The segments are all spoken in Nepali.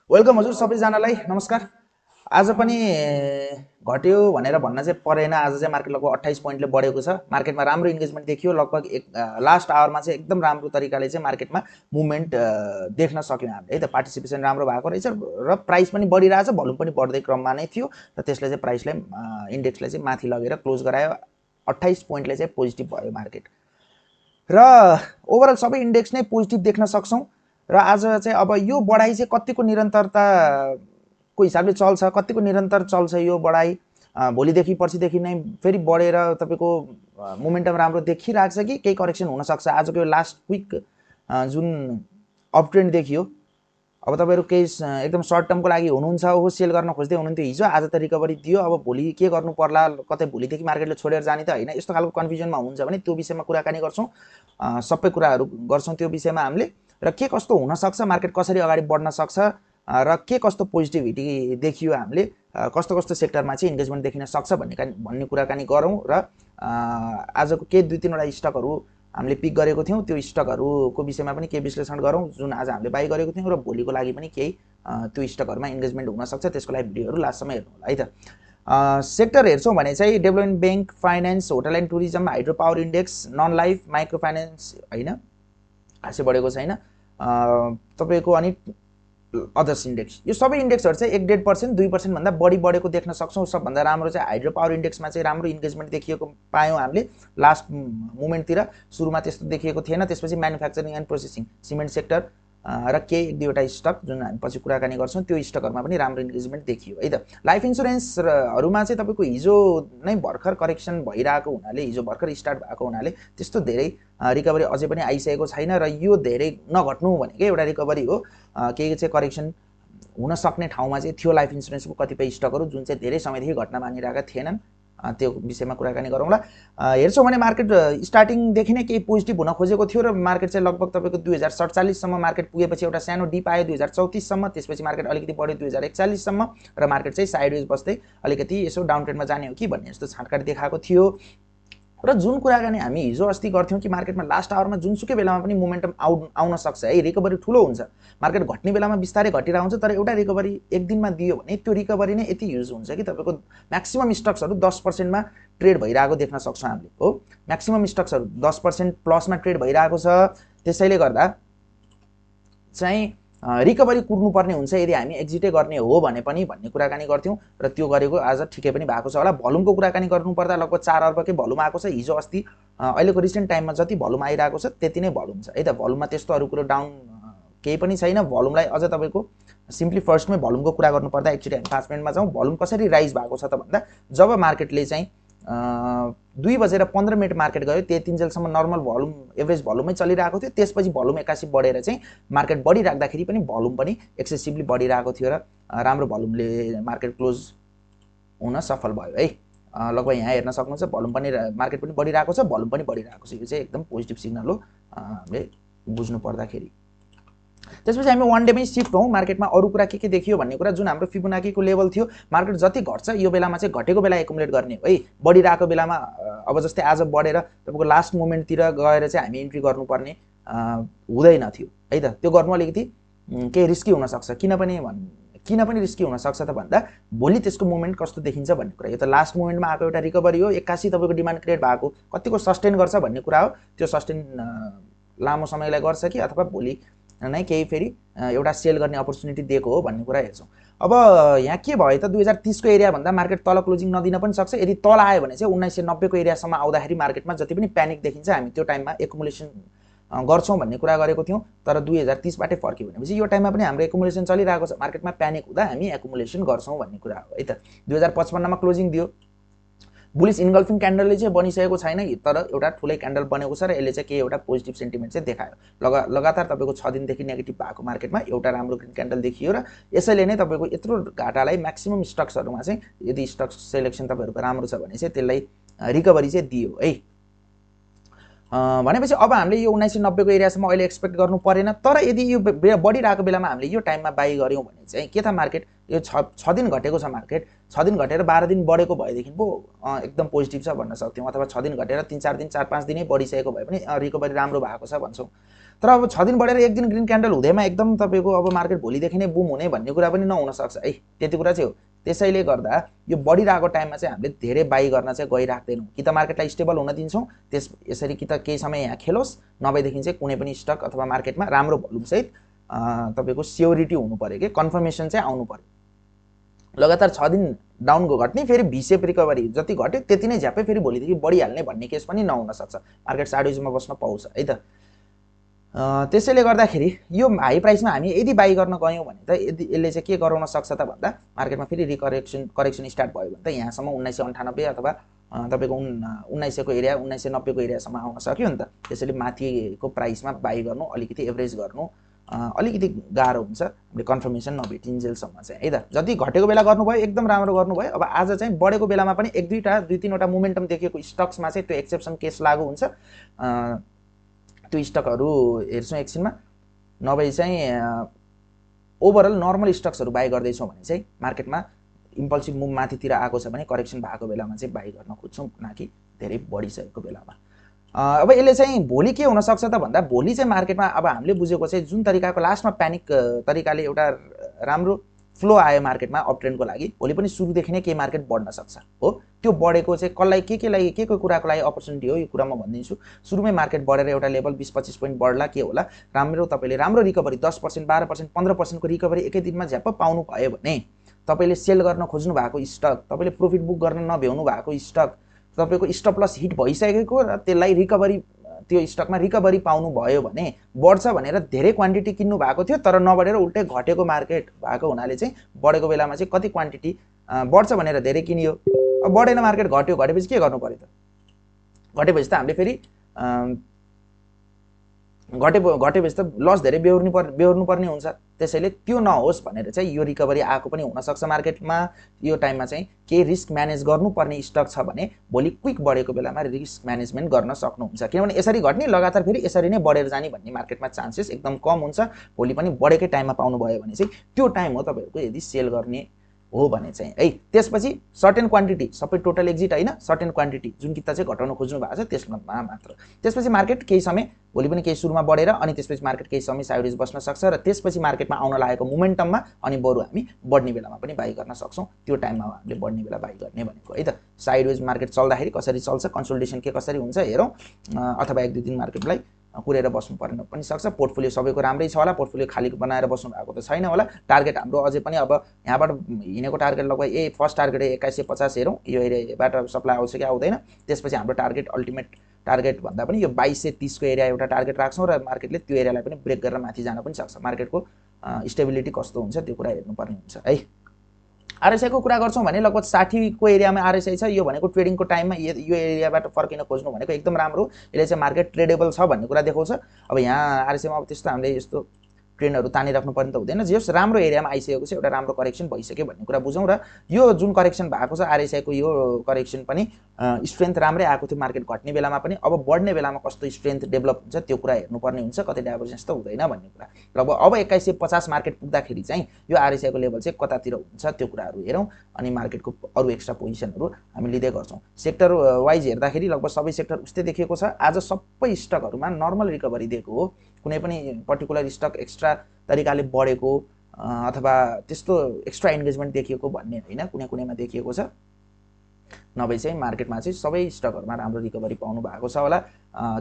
वेलकम हजुर सबैजनालाई नमस्कार। आज पनि घट्यो भनेर भन्न चाहिँ परेन। आज चाहिँ मार्केट लगभग 28 पोइन्टले बढेको छ। मार्केटमा राम्रो इन्गेजमेन्ट देखियो। लगभग लास्ट आवरमा चाहिँ एकदम राम्रो तरिकाले चाहिँ मार्केटमा मुभमेन्ट देख्न सक्यौँ हामीले है त। पार्टिसिपेसन राम्रो भएको रहेछ र प्राइस पनि बढिरहेछ, भोल्युम पनि बढ्दै क्रममा नै थियो र त्यसले चाहिँ प्राइसलाई इन्डेक्सलाई चाहिँ माथि लगेर क्लोज गरायो। 28 पोइन्टले चाहिँ पोजिटिभ भयो मार्केट र ओभरअल सबै इन्डेक्स नै पोजिटिभ देख्न सक्छौँ। र आज चाहिँ अब यो बढाइ चाहिँ कतिको निरन्तरताको हिसाबले चल्छ, कतिको निरन्तर चल्छ यो बढाइ, भोलिदेखि पर्सिदेखि नै फेरि बढेर तपाईँको मोमेन्टम राम्रो देखिरहेको छ कि केही करेक्सन हुनसक्छ। आजको यो लास्ट क्विक जुन अप ट्रेन्ड देखियो, अब तपाईँहरू केही एकदम सर्ट टर्मको लागि हुनुहुन्छ, हो सेल गर्न खोज्दै हुनुहुन्थ्यो हिजो, आज त रिकभरी दियो, अब भोलि के गर्नु पर्ला, कतै भोलिदेखि मार्केटले छोडेर जाने त होइन, यस्तो खालको कन्फ्युजनमा हुन्छ भने त्यो विषयमा कुराकानी गर्छौँ। सबै कुराहरू गर्छौँ त्यो विषयमा हामीले, र के कस्तो हुनसक्छ, मार्केट कसरी अगाडि बढ्न सक्छ र के कस्तो पोजिटिभिटी देखियो, हामीले कस्तो कस्तो सेक्टरमा चाहिँ इन्गेजमेन्ट देखिन सक्छ भन्ने कुराकानी गरौँ। र आजको केही 2-3वटा स्टकहरू हामीले पिक गरेको थियौँ, त्यो स्टकहरूको विषयमा पनि केही विश्लेषण गरौँ जुन आज हामीले बाई गरेको थियौँ, र भोलिको लागि पनि केही त्यो स्टकहरूमा इन्गेजमेन्ट हुनसक्छ। त्यसको लागि भिडियोहरू लास्टसम्म हेर्नु होला है त। सेक्टर हेर्छौँ भने चाहिँ development bank, finance, hotel and tourism, hydro power index, non life, micro finance होइन खासै बढेको छैन तपाईँको। अनि अदर्स इन्डेक्स, यो सबै इन्डेक्सहरू चाहिँ 1-1.5%, 2% भन्दा बढी बढेको देख्न सक्छौँ। सबभन्दा राम्रो चाहिँ हाइड्रो पावर इन्डेक्समा चाहिँ राम्रो इन्गेजमेन्ट देखिएको पायौँ हामीले लास्ट मोमेन्टतिर। सुरुमा त्यस्तो देखिएको थिएन। त्यसपछि manufacturing and processing, cement sector र केही 1-2वटा स्टक जुन हामी पछि कुराकानी गर्छौँ, त्यो स्टकहरूमा पनि राम्रो इन्गेजमेन्ट देखियो है त। लाइफ इन्सुरेन्सहरूमा चाहिँ तपाईँको हिजो नै भर्खर करेक्सन भइरहेको हुनाले, हिजो भर्खर स्टार्ट भएको हुनाले त्यस्तो धेरै रिकभरी अझै पनि आइसकेको छैन, र यो धेरै नघट्नु भनेकै एउटा रिकभरी हो। केही चाहिँ करेक्सन हुन सक्ने ठाउँमा चाहिँ थियो लाइफ इन्सुरेन्सको कतिपय स्टकहरू जुन चाहिँ धेरै समयदेखि घट्न मानिरहेका थिएनन्। त्यो विषयमा कुराकानी गरौँला। हेर्छौँ भने मार्केट स्टार्टिङदेखि नै केही पोजिटिभ हुन खोजेको थियो र मार्केट चाहिँ लगभग तपाईँको 2047 सम्म मार्केट पुगेपछि एउटा सानो डिप आयो 2034 सम्म। त्यसपछि मार्केट अलिकति बढ्यो 2041 सम्म, र मार्केट चाहिँ साइडवेज बस्दै अलिकति यसो डाउन ट्रेन्डमा जाने हो कि भन्ने जस्तो छाँटकाट देखाएको थियो। र जुन कुराकानी हामी हिजो अस्ति गर्थ्यौँ कि मार्केटमा लास्ट आवरमा जुनसुकै बेलामा पनि मोमेन्टम आउन सक्छ है, रिकभरी ठुलो हुन्छ। मार्केट घट्ने बेलामा बिस्तारै घटिरहेको हुन्छ, तर एउटा रिकभरी एक दिनमा दियो भने त्यो रिकभरी नै यति ह्युज हुन्छ कि तपाईँको म्याक्सिमम स्टक्सहरू 10%मा ट्रेड भइरहेको देख्न सक्छौँ हामीले हो। म्याक्सिमम स्टक्सहरू 10% प्लसमा ट्रेड भइरहेको छ। त्यसैले गर्दा चाहिँ रिकभरी कुर्नुपर्ने हुन्छ यदि हामी एक्जिटै गर्ने हो भने पनि भन्ने कुराकानी गर्थ्यौँ, र त्यो गरेको आज ठिकै पनि भएको छ होला। भोल्युमको कुराकानी गर्नुपर्दा लगभग 4 अर्बकै भोल्युम आएको छ हिजो अस्ति। अहिलेको रिसेन्ट टाइममा जति भोल्युम आइरहेको छ त्यति नै भोल्युम छ है त। भोल्युममा त्यस्तो अरू कुरो डाउन केही पनि छैन। भोल्युमलाई अझ तपाईँको सिम्पली फर्स्टमै भोल्युमको कुरा गर्नुपर्दा एकचोटि हामी 5 मिनटमा जाउँ। भोल्युम कसरी राइज भएको छ त भन्दा, जब मार्केटले चाहिँ 2:15 मार्केट गयो, त्यतिन्जेलसम्म नर्मल भोल्युम, एभरेज भोल्युमै चलिरहेको थियो। त्यसपछि भोल्युम 81 बढेर चाहिँ मार्केट बढिराख्दाखेरि पनि भोल्युम पनि एक्सेसिभली बढिरहेको थियो र राम्रो भोल्युमले मार्केट क्लोज हुन सफल भयो है। लगभग यहाँ हेर्न सक्नुहुन्छ भोल्युम पनि, मार्केट पनि बढिरहेको छ, भोल्युम पनि बढिरहेको छ। यो चाहिँ एकदम पोजिटिभ सिग्नल हो हामीले बुझ्नु पर्दाखेरि। त्यसपछि हामी वान डेमै सिफ्ट हौँ मार्केटमा। अरू कुरा के देखियो भन्ने कुरा, जुन हाम्रो फिबोनाकीको लेभल थियो, मार्केट जति घट्छ यो बेलामा चाहिँ घटेको बेला एकुमुलेट गर्ने हो है। बढिरहेको बेलामा अब जस्तै आज बढेर तपाईँको लास्ट मोमेन्टतिर गएर चाहिँ हामी इन्ट्री गर्नुपर्ने हुँदैन थियो है त। त्यो गर्नु अलिकति केही रिस्की हुनसक्छ। किन पनि रिस्की हुनसक्छ त भन्दा, भोलि त्यसको मोमेन्ट कस्तो देखिन्छ भन्ने कुरा। यो त लास्ट मोमेन्टमा आएको एउटा रिकभरी हो। 81 तपाईँको डिमान्ड क्रिएट भएको, कतिको सस्टेन गर्छ भन्ने कुरा हो। त्यो सस्टेन लामो समयलाई गर्छ कि अथवा भोलि नै केही फेरि एउटा सेल गर्ने अपर्च्युनिटी दिएको हो भन्ने कुरा हेर्छौँ। अब यहाँ के भयो त, 2030 को एरियाभन्दा मार्केट तल क्लोजिङ नदिन पनि सक्छ। यदि तल आयो भने चाहिँ 1990 को एरियासम्म आउँदाखेरि मार्केटमा जति पनि प्यानिक देखिन्छ, हामी त्यो टाइममा एकुमुलेसन गर्छौँ भन्ने कुरा गरेको थियौँ। तर 2030बाटै फर्क्यो भनेपछि यो टाइममा पनि हाम्रो एकुमुलेसन चलिरहेको छ। मार्केटमा प्यानिक हुँदा हामी एकुमुलेसन गर्छौँ भन्ने कुरा हो है त। 2055 मा क्लोजिङ दियो। बुलिस इन्गल्फिङ क्यान्डलले चाहिँ बनिसकेको छैन, तर एउटा ठुलै क्यान्डल बनेको छ र यसले चाहिँ केही एउटा पोजिटिभ सेन्टिमेन्ट चाहिँ देखायो। लगातार तपाईँको 6 दिनदेखि नेगेटिभ भएको मार्केटमा एउटा राम्रो ग्रिन क्यान्डल देखियो, र यसैले नै तपाईँको यत्रो घाटालाई म्याक्सिमम स्टक्सहरूमा चाहिँ यदि स्टक सेलेक्सन तपाईँहरूको राम्रो छ भने चाहिँ त्यसलाई रिकभरी चाहिँ दियो है। भनेपछि अब हामीले यो 1990 को एरियासम्म अहिले एक्सपेक्ट गर्नु परेन। तर यदि यो बढिरहेको बेलामा हामीले यो टाइममा बाई गऱ्यौँ भने चाहिँ के था, मार्केट यो 6 दिन घटेको छ, मार्केट 6 दिन घटेर 12 दिन बढेको भएदेखि पो एकदम पोजिटिभ छ भन्न सक्थ्यौँ। अथवा 6 दिन घटेर 3-4 दिन 4-5 दिनै बढिसकेको भए पनि रिकभरी राम्रो भएको छ भन्छौँ। तर अब 6 दिन बढेर 1 दिन ग्रिन क्यान्डल हुँदैमा एकदम तपाईको अब मार्केट भोलिदेखि नै बुम हुने भन्ने कुरा पनि नहुन सक्छ है, त्यति कुरा चाहिँ हो। त्यसैले गर्दा यो बढिरहेको टाइममा चाहिँ हामीले धेरै बाई गर्न चाहिँ गइराख्दैनौँ, कि त मार्केटलाई स्टेबल हुन दिन्छौँ, यसरी कि त केही समय यहाँ खेलोस्, नभएदेखि चाहिँ कुनै पनि स्टक अथवा मार्केटमा राम्रो भोल्युमसहित तपाईको स्योरिटी हुनु पर्यो, कि कन्फर्मेसन चाहिँ आउनु पर्यो। लगातार 6 दिन डाउन घट्ने, फेरि भिसेप रिकभरी जति घट्यो त्यति नै झ्यापै फेरि भोलिदेखि बढिहाल्ने भन्ने केस पनि नहुन सक्छ, मार्केट साइडवेजमा बस्न पाउँछ है त। त्यसैले गर्दाखेरि यो हाई प्राइसमा हामी यदि बाई गर्न गयौँ भने त यसले चाहिँ के गराउन सक्छ त भन्दा मार्केटमा फेरि करेक्सन स्टार्ट भयो भने त यहाँसम्म 1998 अथवा तपाईको 1900 को एरिया 1990 को एरियासम्म आउन सक्यो नि त। त्यसैले माथिको प्राइसमा बाई गर्नु, अलिकति एभरेज गर्नु अलिकति गाह्रो हुन्छ, हामीले कन्फर्मेसन नभेटिन्जेलसम्म चाहिँ है त। जति घटेको बेला गर्नुभयो एकदम राम्रो गर्नुभयो। अब आज चाहिँ बढेको बेलामा पनि एक दुईवटा मोमेन्टम देखिएको स्टक्समा चाहिँ त्यो एक्सेप्सन केस लागू हुन्छ। त्यो स्टकहरू हेर्छौँ एकछिनमा, नभए चाहिँ ओभरअल नर्मल स्टक्सहरू बाई गर्दैछौँ भने चाहिँ मार्केटमा इम्पल्सिभ मुभ माथितिर आएको छ भने करेक्सन भएको बेलामा चाहिँ बाई गर्न खोज्छौँ, न कि धेरै बढिसकेको बेलामा। अब यसले चाहिँ भोलि के हुन सक्छ त भन्दा भोलि चाहिँ मार्केटमा अब हामीले बुझेको चाहिँ जुन तरिकाको लास्टमा प्यानिक तरिकाले एउटा राम्रो फ्लो आयो मार्केटमा अप ट्रेन्डको लागि, भोलि पनि सुरुदेखि नै के मार्केट बढ्न सक्छ हो। त्यो बढेको चाहिँ कसलाई के कुराको लागि अपर्च्युनिटी हो यो कुरा म भनिदिन्छु। सुरुमै मार्केट बढेर एउटा लेभल 20-25 पोइन्ट बढ्ला के होला, तपाईले राम्रो रिकभरी 10%, 12%, 15% को रिकभरी एकै दिनमा झ्याप्प पाउनु भयो भने तपाईले सेल गर्न खोज्नु भएको स्टक, तपाईले प्रॉफिट बुक गर्न नभ्याउनु भएको स्टक, तपाईको स्टप लस हिट भइसकेको र त्यसलाई रिकभरी त्यो स्टकमा रिकभरी पाउनु भयो भने बढ्छ भनेर धेरै क्वान्टिटी किन्नु भएको थियो, तर नबढेर उल्टै घटेको मार्केट भएको हुनाले चाहिँ बढेको बेलामा चाहिँ कति क्वान्टिटी बढ्छ भनेर धेरै किनियो। अब बढेन मार्केट, घटेपछि के गर्नु पर्यो त? घटेपछि त हामीले फेरि घटेपछि त लस धेरै बेहोर्नु पर्ने हुन्छ। त्यसैले त्यो नहोस् भनेर चाहिँ यो रिकभरी आएको पनि हुनसक्छ मार्केटमा। यो टाइममा चाहिँ के रिस्क म्यानेज गर्नुपर्ने स्टक छ भने भोलि क्विक बढेको बेलामा रिस्क म्यानेजमेन्ट गर्न सक्नुहुन्छ, किनभने यसरी घट्ने लगातार फेरि यसरी नै बढेर जाने भन्ने मार्केटमा चान्सेस एकदम कम हुन्छ। भोलि पनि बढेकै टाइममा पाउनुभयो भने चाहिँ त्यो टाइम हो तपाईहरुको यदि सेल गर्ने हो भने चाहिँ है। त्यसपछि सर्टेन क्वान्टिटी, सबै टोटल एक्जिट हैन, सर्टेन क्वान्टिटी जुन किता चाहिँ घटाउन खोज्नु भएको छ त्यसमा मात्र। त्यसपछि मार्केट केही समय भोलि पनि केही सुरुमा बढेर अनि त्यसपछि मार्केट केही समय साइडवेज बस्न सक्छ र त्यसपछि मार्केटमा आउन लागेको मोमेन्टममा अनि बरु हामी बढ्ने बेलामा पनि बाइ गर्न सक्छौं। त्यो टाइममा हामीले बढ्ने बेला बाइ गर्ने भनेको है त। साइडवेज मार्केट चल्दाखेरि कसरी चल्छ, कन्सोलिडेसन के कसरी हुन्छ हेरौं, अथवा एक दुई दिन मार्केटलाई कुरेर बस्नु पर्ने पनि सक्छ। पोर्टफोलियो सबैको राम्रै छ होला, पोर्टफोलियो खाली बनाएर बस्नु भएको त छैन होला। टार्गेट हाम्रो अझै पनि अब यहाँबाट हिँडेको टार्गेट लगभग फर्स्ट टार्गेट 2150 हेरौं, यो एरियाबाट सप्लाई आउँछ कि आउँदैन। त्यसपछि हाम्रो टार्गेट अल्टिमेट टार्गेट भन्दा पनि यो 2230 को एरिया एउटा टार्गेट राख्छौं र मार्केटले त्यो एरियालाई पनि ब्रेक गरेर माथि जान पनि सक्छ। मार्केटको स्टेबिलिटी कस्तो हुन्छ त्यो कुरा हेर्नुपर्ने हुन्छ है। आरएसआई को कुरा गर्छौं भने लगभग 60 को एरियामा आरएसआई छ। यो भनेको ट्रेडिङको टाइममा यो एरियाबाट फर्किन खोज्नु भनेको एकदम राम्रो, यसले चाहिँ मार्केट ट्रेडेबल छ भन्ने कुरा देखाउँछ। अब यहाँ आरएसआईमा अब त्यस्तो हामीले यस्तो ट्रेन्डहरु तानिराख्नु पर्ने त हुँदैन, जस राम्रो एरियामा आइसकेको छ, एउटा राम्रो करेक्सन भइसक्यो भन्ने कुरा बुझौं। र यो जुन करेक्सन भएको छ आरएसआई को यो करेक्सन पनि स्ट्रेन्थ राम्रै आएको थियो मार्केट घट्ने बेलामा पनि। अब बढ्ने बेलामा कस्तो स्ट्रेन्थ डेभलप हुन्छ त्यो कुरा हेर्नुपर्ने हुन्छ, कतै डाइभर्जेन्स त हुँदैन भन्ने कुरा। र अब 2150 मार्केट पुग्दाखेरि चाहिँ यो आरएसआई को लेभल चाहिँ कतातिर हुन्छ त्यो कुराहरु हेरौं अनि मार्केटको अरु एक्स्ट्रा पोजिसनहरु हामी लिँदै गर्छौं। सेक्टर वाइज हेर्दाखेरि लगभग सबै सेक्टर उस्तै देखिएको छ। आज सबै स्टकहरुमा नर्मल रिकभरी दिएको हो, कुनै पनि पर्टिकुलर स्टक एक्स्ट्रा तरिकाले बढेको अथवा त्यस्तो एक्स्ट्रा एन्गेजमेन्ट देखिएको भन्ने हैन, कुनै-कुनैमा देखिएको छ। नभए चाहिँ मार्केटमा चाहिँ सबै स्टकहरुमा राम्रो रिकभरी पाउनु भएको छ होला।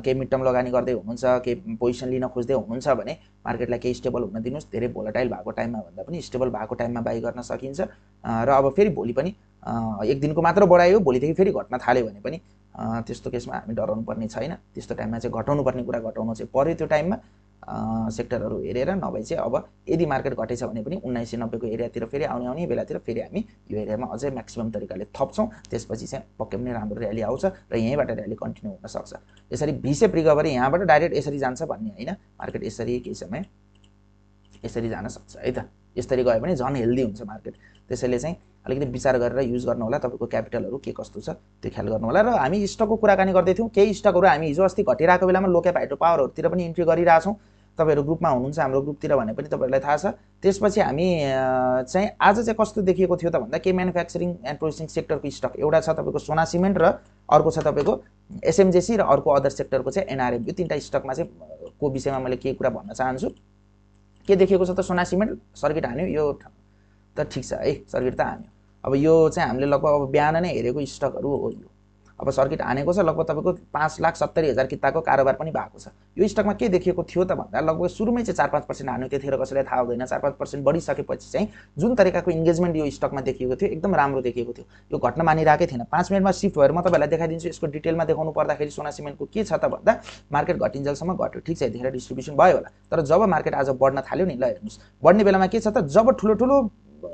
के मिड टर्म लगानी गर्दै हुनुहुन्छ, के पोजिसन लिन खोज्दै हुनुहुन्छ भने मार्केटलाई केही स्टेबल हुन दिनुस्। धेरै भोलाटाइल भएको टाइममा भन्दा पनि स्टेबल भएको टाइममा बाइ गर्न सकिन्छ। र अब फेरि भोलि पनि एक दिनको मात्र बढायो, भोलिदेखि फेरि घट्न थाल्यो भने पनि त्यस्तो केसमा हामी डराउनु पर्ने छैन। त्यस्तो टाइममा चाहिँ घटाउनु पर्ने कुरा घटाउनु चाहिँ पर्यो त्यो टाइममा सेक्टरहरु हेरेर। नभए चाहिँ अब यदि मार्केट घटेछ भने पनि 1990 को एरियातिर फेरि आउने बेलातिर फेरि हामी यो एरियामा अझै म्याक्सिमम तरिकाले थप्छौं। त्यसपछि चाहिँ पक्कै पनि राम्रो र्याली आउँछ र यहीँबाट र्याली कन्टिन्यू हुन सक्छ। यसरी भिसेप रिकभरी यहाँबाट डाइरेक्ट यसरी जान्छ भन्ने हैन, मार्केट यसरी केही समय यसरी जान सक्छ है त। यसरी गयो भने झन् हेल्दी हुन्छ मार्केट। त्यसैले चाहिँ अलिकति विचार गरेर युज गर्नु होला, तपाईको क्यापिटलहरु के कस्तो छ त्यो ख्याल गर्नु होला। र हामी स्टकको कुराकानी गर्दै थियौं, केही स्टकहरु हामी हिजो अस्ति घटिरहेको बेलामा लोक्याप हाइड्रो पावरहरुतिर पनि इन्ट्री गरिरहेछौं। तपाईहरु ग्रुपमा हुनुहुन्छ हाम्रो ग्रुपतिर भने पनि तपाईहरुलाई थाहा छ। त्यसपछि हामी चाहिँ आज चाहिँ कस्तो देखिएको थियो त भन्दा के म्यानुफ्याक्चरिङ एन्ड प्रोसेसिङ सेक्टरको स्टक एउटा छ तपाईको सोना सिमेन्ट र अर्को छ तपाईको एसएमजेसी र अर्को अदर सेक्टरको चाहिँ एनआरएम। यो तीनटा स्टकमा चाहिँ को विषयमा मैले के कुरा भन्न चाहन्छु के देखेको छ त सोना सिमेन्ट सर्किट हान्यो यो त ठीक छ है सर्किट त हान्यो अब यो चाहिँ हामीले लगभग अब बिहान नै हेरेको स्टकहरु हो यो अब सर्किट हानेको छ लगभग तपाईको 5,70,000 किताको कारोबार पनि भएको छ यो स्टकमा के देखिएको थियो त भन्दा लगभग सुरुमै चाहिँ 4-5% हान्यो त्यतिखेर कसैलाई थाहा हुँदैन 4-5% बढिसकेपछि चाहिँ जुन तरिकाको इन्गेजमेन्ट यो स्टकमा देखिएको थियो एकदम राम्रो देखिएको थियो यो घट्न मानिराकै थिएन 5 मिनेटमा शिफ्ट भएर म तपाईलाई देखाइदिन्छु यसको डिटेलमा देखाउनु पर्दाखेरि सोना सिमेन्टको के छ त भन्दा मार्केट घटिन्जेलसम्म घट्यो ठीक छ यतिखेर डिस्ट्रिब्युसन भयो होला तर जब मार्केट आज बढ्न थाल्यो नि ल हेर्नुस् बढ्ने बेलामा के छ त जब ठुलो ठुलो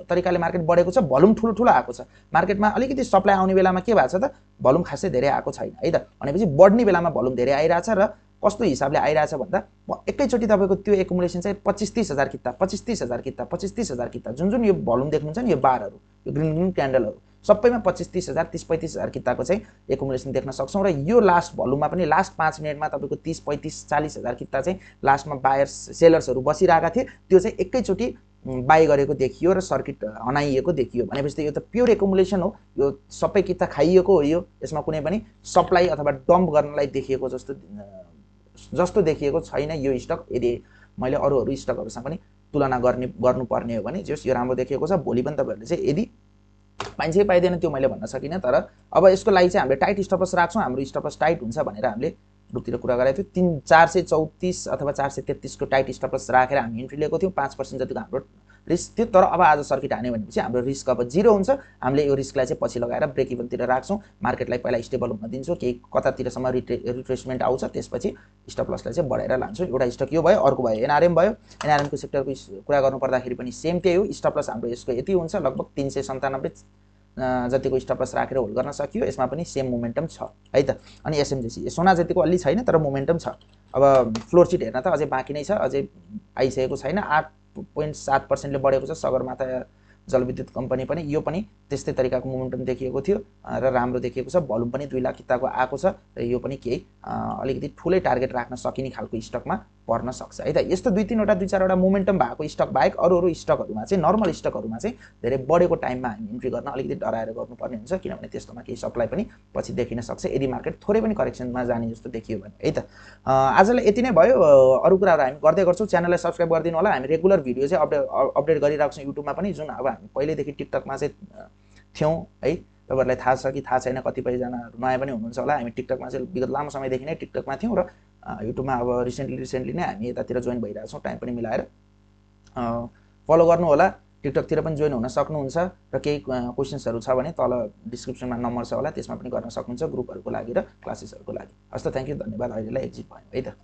तरिकाले मार्केट बढेको छ भोल्युम ठुलो ठुलो आएको छ मार्केटमा अलिकति सप्लाई आउने बेलामा के भएको छ त भोल्युम खासै धेरै आएको छैन है त भनेपछि बढ्ने बेलामा भोल्युम धेरै आइराछ र कस्तो हिसाबले आइराछ भन्दा एकैचोटी तपाईको त्यो एकुमुलेसन चाहिँ 25-30,000 किता 25-30,000 किता 25-30,000 किता जुन यो भोल्युम देख्नुहुन्छ नि यो बारहरु यो ग्रीन क्यान्डलहरु सबैमा 25-30,000 30-35,000 किताको चाहिँ एकुमुलेसन देख्न सक्छौं र यो लास्ट भोल्युममा पनि लास्ट 5 मिनेटमा तपाईको 30-35-40,000 किता चाहिँ लास्टमा बायर्स सेलर्सहरु बसिरहेका थिए त्यो चाहिँ एकैचोटी बाई गरेको देखियो र सर्किट हनाइएको देखियो भनेपछि यो त प्योर एकुमुलेसन हो यो सबै किता खाइएको हो यो यसमा कुनै पनि सप्लाई अथवा डम्प गर्नलाई देखिएको जस्तो देखिएको छैन यो स्टक यदि मैले अरु स्टकहरुसँग पनि तुलना गर्नुपर्ने हो भने जस यो राम्रो देखिएको छ भोलि पनि तपाईहरुले चाहिँ यदि पाइन्छ पाइदैन त्यो मैले भन्न सकिन तर अब यसको लागि चाहिँ हामीले टाइट स्टप लस राख्छौं हाम्रो स्टप लस टाइट हुन्छ भनेर हामीले ग्रुपतिर कुरा गरेको थियो 434 अथवा 433 को टाइट स्टप लस राखेर हामी इन्ट्री लिएको थियौं 5% जतिको हाम्रो रिस्क थियो तर अब आज सर्किट हान्यो भनेपछि हाम्रो रिस्क अब 0 हुन्छ हामीले यो रिस्कलाई चाहिँ पछि लगाएर ब्रेक इभन तिर राख्छौं मार्केटलाई पहिला स्टेबल हुन दिन्छौं केही कतातिरसम्म रिट्रेसमेन्ट आउँछ त्यसपछि स्टप लसलाई चाहिँ बढाएर लान्छौं एउटा स्टक यो भयो अर्को भयो एनआरएम भयो एनआरएम को सेक्टरको कुरा गर्नु पर्दाखेरि पनि सेम त्यही हो स्टप लस हाम्रो यसको यति हुन्छ लगभग 397 जतिको स्टप लस राखेर होल्ड गर्न सकियो यसमा पनि सेम मोमेन्टम छ है त अनि एसएमजीसी सोना जतिको अलि छैन तर मोमेन्टम छ अब फ्लोर शीट हेर्न त अझै बाँकी नै छ अझै आइसकेको छैन 8.7% ले बढेको छ सगरमाथा जलविद्युत कम्पनी पनि यो पनि त्यस्तै तरिकाको मोमेन्टम देखिएको थियो र राम्रो देखिएको छ भोल्युम पनि 2 लाख किताको आएको छ र यो पनि केही अलिकति ठूलै टार्गेट राख्न सकिने खालको स्टकमा पर्न सक्छ है त यस्तो 2-3 वटा मोमेन्टम भएको स्टक बाहेक अरु स्टकहरुमा चाहिँ नर्मल स्टकहरुमा चाहिँ धेरै बढेको टाइममा हामी इन्ट्री गर्न अलिकति डराएर गर्नुपर्ने हुन्छ किनभने त्यस्तोमा केही सप्लाई पनि पछि देखिन सक्छ यदि मार्केट थोरै पनि करेक्सनमा जाने जस्तो देखियो भने है त आजलाई यति नै भयो अरु कुराहरु हामी गर्दै गर्छौं च्यानललाई सब्स्क्राइब गरिदिनु होला हामी रेगुलर भिडियो चाहिँ अपडेट गरिराख्छौं युट्युबमा पनि जुन अब हामी पहिलेदेखि टिकटकमा चाहिँ थियौं है तपाईहरुलाई थाहा छ कि थाहा छैन कतिपय जना नयाँ पनि हुनुहुन्छ होला हामी टिकटकमा चाहिँ विगत लामो समयदेखि नै टिकटकमा थियौं र युट्युबमा अब रिसेन्टली नै हामी यतातिर जोइन भइरहेका छौं टाइम पनि मिलाएर फलो गर्नु होला टिकटकतिर पनि जोइन हुन सक्नुहुन्छ र केही क्वेशन्सहरु छ भने तल डिस्क्रिप्सनमा नम्बर छ होला त्यसमा पनि गर्न सक्नुहुन्छ ग्रुपहरुको लागि र क्लासेसहरुको लागि हस्त थ्यांक यू धन्यवाद अहिलेलाई एक्जिट भयो है त